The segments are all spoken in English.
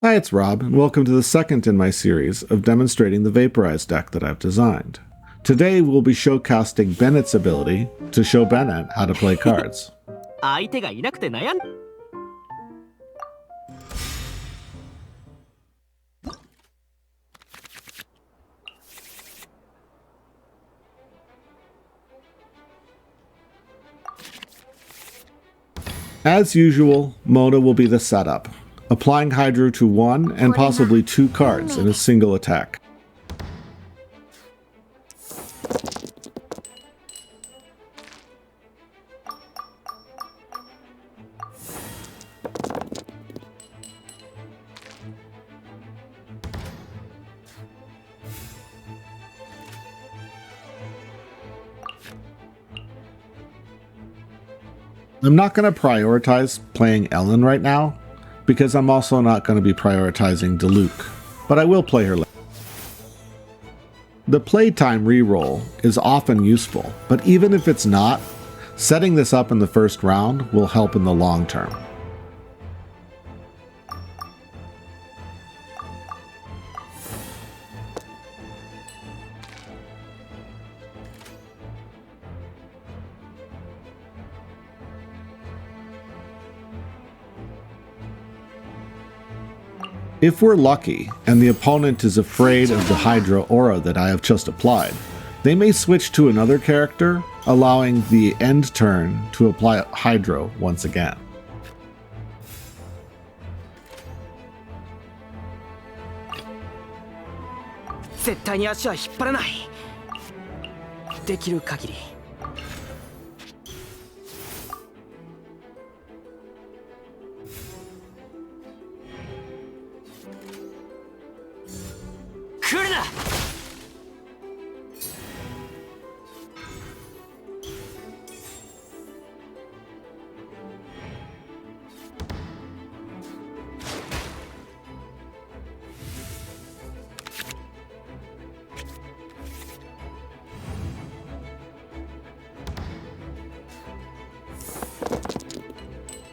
Hi, it's Rob, and welcome to the second in my series of demonstrating the Vaporize deck that I've designed. Today we'll be showcasting Bennet's ability to show Bennet how to play cards. As usual, Mona will be the setup, applying Hydro to one and possibly two cards in a single attack. I'm not going to prioritize playing Ellen right now, because I'm also not going to be prioritizing Diluc, but I will play her later. The playtime reroll is often useful, but even if it's not, setting this up in the first round will help in the long term. If we're lucky, and the opponent is afraid of the Hydra aura that I have just applied, they may switch to another character, allowing the end turn to apply Hydra once again.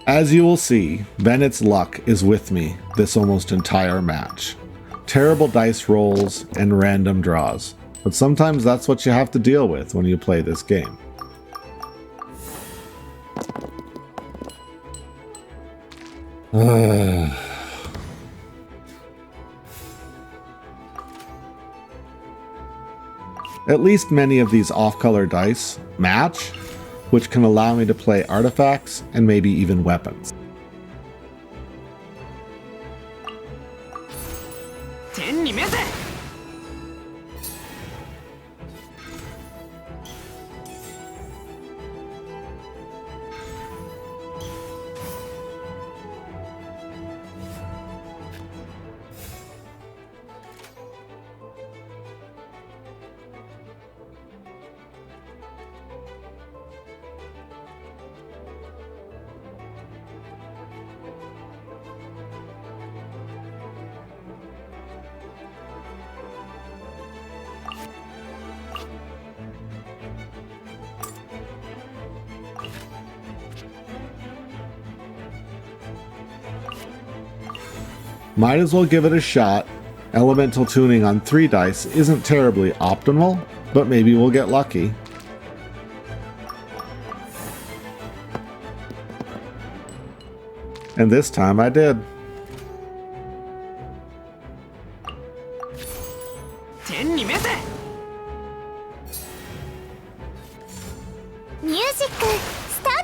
As you will see, Bennet's luck is with me this almost entire match. Terrible dice rolls and random draws, but sometimes that's what you have to deal with when you play this game. At least many of these off-color dice match, which can allow me to play artifacts and maybe even weapons. Might as well give it a shot. Elemental tuning on 3 dice isn't terribly optimal, but maybe we'll get lucky. And this time I did.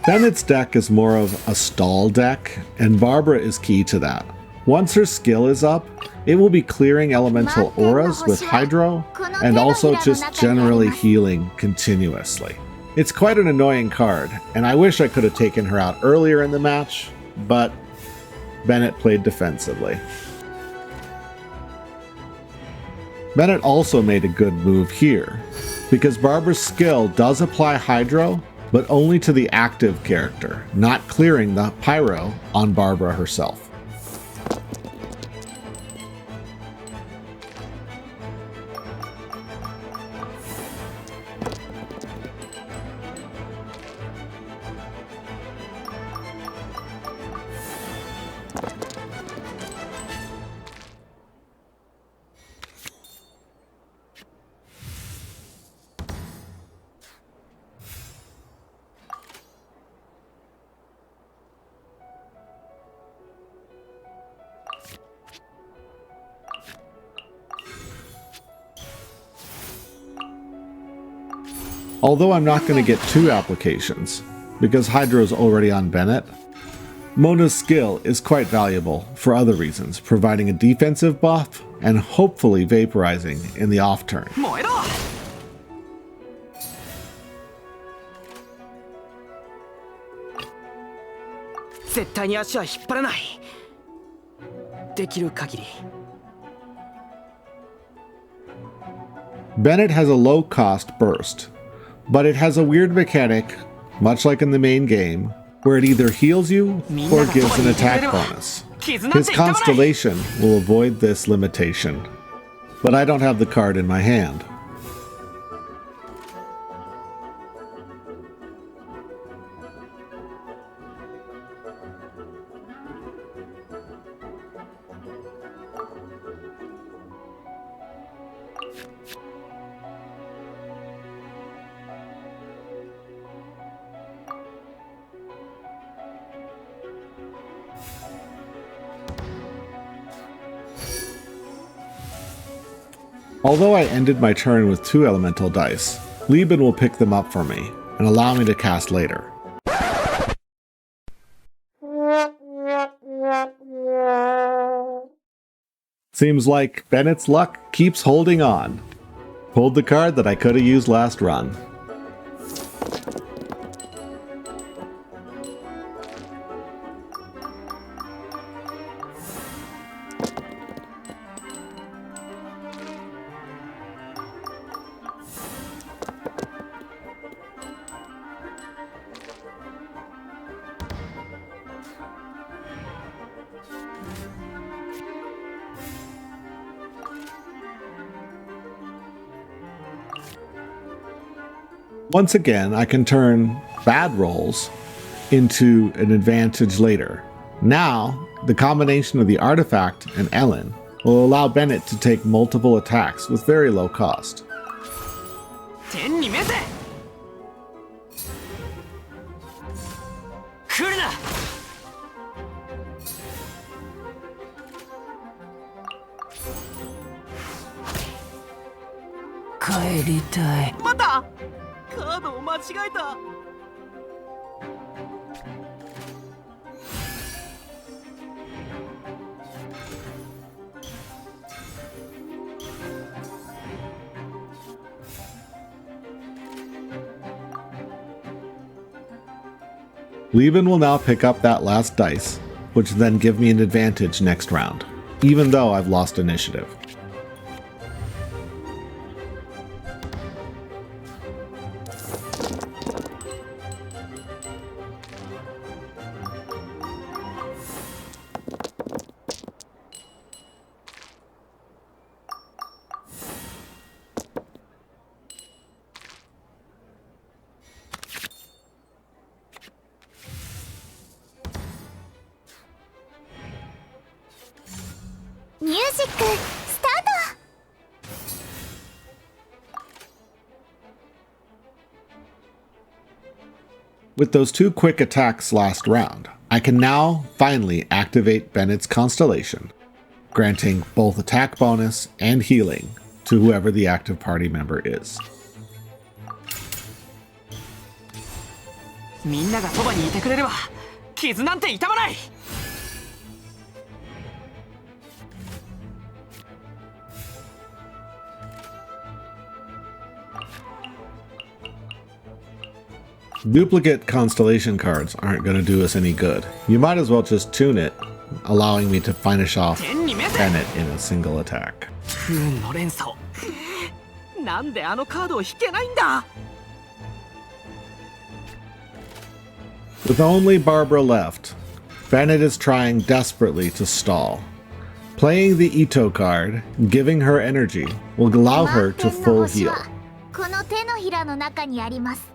Bennet's deck is more of a stall deck, and Barbara is key to that. Once her skill is up, it will be clearing elemental auras with Hydro, and also just generally healing continuously. It's quite an annoying card, and I wish I could have taken her out earlier in the match, but Bennet played defensively. Bennet also made a good move here, because Barbara's skill does apply Hydro, but only to the active character, not clearing the Pyro on Barbara herself. Although I'm not going to get 2 applications, because Hydro's already on Bennet, Mona's skill is quite valuable for other reasons, providing a defensive buff and hopefully vaporizing in the off turn. 絶対に足は引っ張らない。できる限り。Bennet has a low cost burst, but it has a weird mechanic, much like in the main game, where it either heals you or gives an attack bonus. His Constellation will avoid this limitation, but I don't have the card in my hand. Although I ended my turn with 2 elemental dice, Lieben will pick them up for me and allow me to cast later. Seems like Bennet's luck keeps holding on. Pulled the card that I could have used last run. Once again, I can turn bad rolls into an advantage later. Now, the combination of the artifact and Ellen will allow Bennet to take multiple attacks with very low cost. Lieben will now pick up that last dice, which will then give me an advantage next round, even though I've lost initiative. Music start! With those 2 quick attacks last round, I can now finally activate Bennet's Constellation, granting both attack bonus and healing to whoever the active party member is. みんながそばにいてくれれば傷なんて痛まない。Duplicate Constellation cards aren't going to do us any good. You might as well just tune it, allowing me to finish off Bennet in a single attack. 不運の連鎖。なんであのカードを引けないんだ。With only Barbara left, Bennet is trying desperately to stall. Playing the Ito card, giving her energy, will allow her to full heal. この手のひらの中にあります。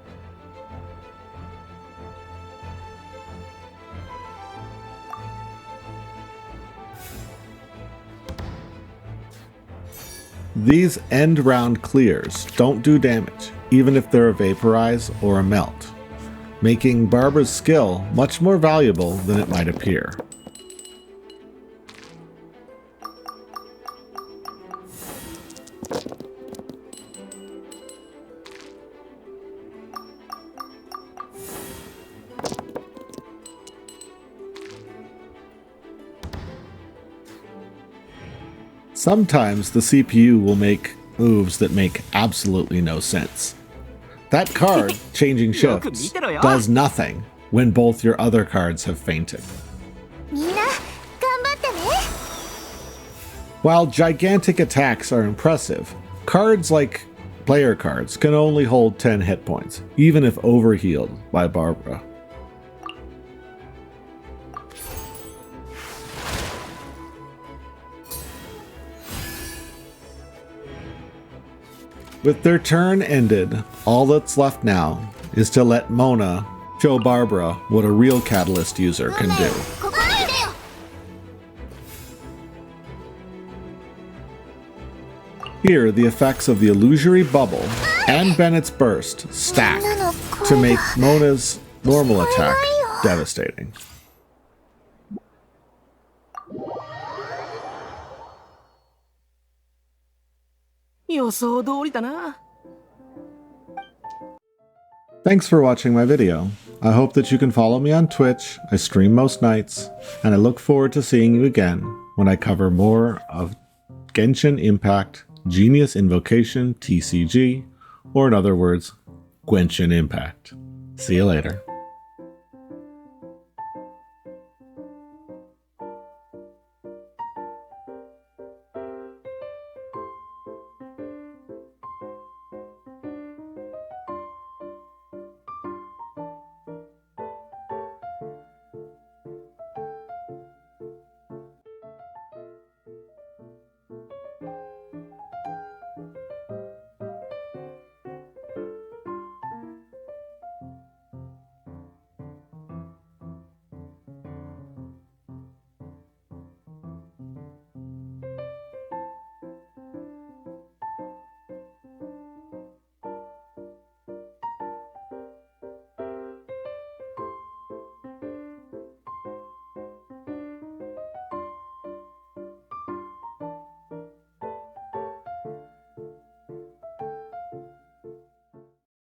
These end round clears don't do damage, even if they're a vaporize or a melt, making Barbara's skill much more valuable than it might appear. Sometimes the CPU will make moves that make absolutely no sense. That card, changing shifts, does nothing when both your other cards have fainted. みんな頑張ってね。 While gigantic attacks are impressive, cards like player cards can only hold 10 hit points, even if overhealed by Barbara. With their turn ended, all that's left now is to let Mona show Barbara what a real Catalyst user can do. ここにいでよ。 Here, the effects of the illusory bubble and Bennett's burst stack to make Mona's normal attack devastating. 予想通りだな。 Thanks for watching my video. I hope that you can follow me on Twitch. I stream most nights, and I look forward to seeing you again when I cover more of Genshin Impact, Genius Invocation, TCG, or in other words, Gwentshin Impact. See you later.